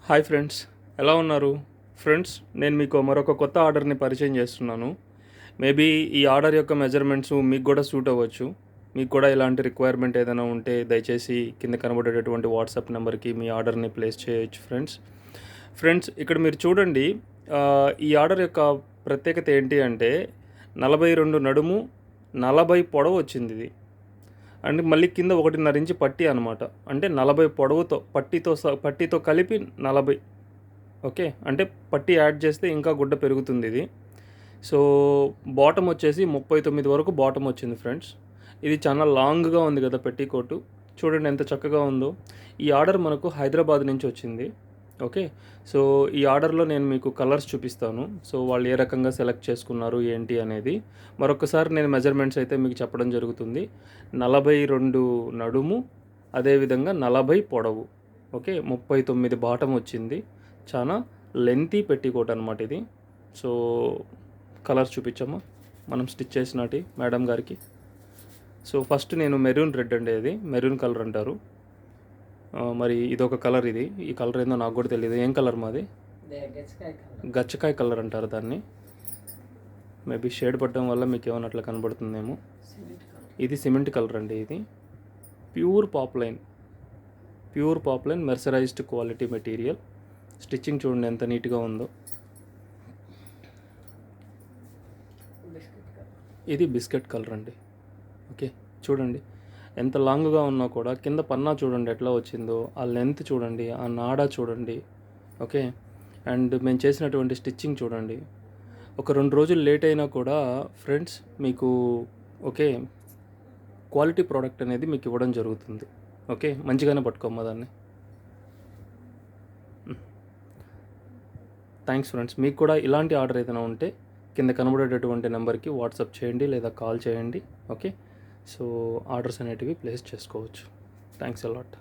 Hi friends, ఎలా ఉన్నారు? Friends, నేను మీకు మరొక కొత్త ఆర్డర్ని పరిచయం చేస్తున్నాను. మేబీ ఈ ఆర్డర్ యొక్క మెజర్మెంట్స్ మీకు కూడా సూట్ అవ్వచ్చు. మీకు కూడా ఇలాంటి రిక్వైర్మెంట్ ఏదైనా ఉంటే దయచేసి కింద కనబడేటటువంటి వాట్సాప్ నెంబర్కి మీ ఆర్డర్ని ప్లేస్ చేయొచ్చు ఫ్రెండ్స్. ఇక్కడ మీరు చూడండి, ఈ ఆర్డర్ యొక్క ప్రత్యేకత ఏంటి అంటే 42 నడుము, 40 పొడవు వచ్చింది ఇది. అండ్ మళ్ళీ కింద 1.5 ఇంచు పట్టీ అనమాట. అంటే 40 పొడవుతో పట్టీతో కలిపి 40. ఓకే, అంటే పట్టీ యాడ్ చేస్తే ఇంకా గుడ్డ పెరుగుతుంది ఇది. సో బాటమ్ వచ్చేసి 39 వరకు బాటమ్ వచ్చింది ఫ్రెండ్స్. ఇది చాలా లాంగ్గా ఉంది కదా పెట్టికోటు. చూడండి ఎంత చక్కగా ఉందో. ఈ ఆర్డర్ మనకు హైదరాబాద్ నుంచి వచ్చింది. ఓకే, సో ఈ ఆర్డర్లో నేను మీకు కలర్స్ చూపిస్తాను. సో వాళ్ళు ఏ రకంగా సెలెక్ట్ చేసుకున్నారు ఏంటి అనేది మరొకసారి నేను మెజర్మెంట్స్ అయితే మీకు చెప్పడం జరుగుతుంది. 42 నడుము, అదేవిధంగా 40 పొడవు. ఓకే, 39 బాటమ్ వచ్చింది. చాలా లెంతీ పెట్టికోట్ అనమాట ఇది. సో కలర్స్ చూపించమ్మా మనం స్టిచ్ చేసినటి మేడం గారికి. సో ఫస్ట్ నేను మెరూన్ రెడ్ అండి, ఇది మెరూన్ కలర్ అంటారు. మరి ఇదొక కలర్, ఇది ఈ కలర్ ఏందో నాకు కూడా తెలియదు. ఏం కలర్ మాది? గచ్చకాయ కలర్ అంటారు దాన్ని. మేబీ షేడ్ పడడం వల్ల మీకు ఏమైనా అట్లా కనబడుతుందేమో. ఇది సిమెంట్ కలర్ అండి. ఇది pure poplin mercerised quality material. Stitching చూడండి ఎంత నీట్గా ఉందో. ఇది బిస్కెట్ కలర్ అండి. ఓకే, చూడండి ఎంత లాంగ్గా ఉన్నా కూడా కింద పన్నా చూడండి ఎట్లా వచ్చిందో. ఆ లెంత్ చూడండి, ఆ నాడా చూడండి. ఓకే, అండ్ మేము చేసినటువంటి స్టిచ్చింగ్ చూడండి. ఒక 2 రోజులు లేట్ అయినా కూడా ఫ్రెండ్స్ మీకు ఓకే క్వాలిటీ ప్రోడక్ట్ అనేది మీకు ఇవ్వడం జరుగుతుంది. ఓకే, మంచిగానే పట్టుకోమ్మా దాన్ని. Thanks friends. మీకు కూడా ఇలాంటి ఆర్డర్ ఏదైనా ఉంటే కింద కనబడేటటువంటి నెంబర్కి వాట్సాప్ చేయండి లేదా కాల్ చేయండి. ఓకే, సో ఆర్డర్స్ అనేటివి ప్లేస్ చేసుకోవచ్చు. Thanks a lot.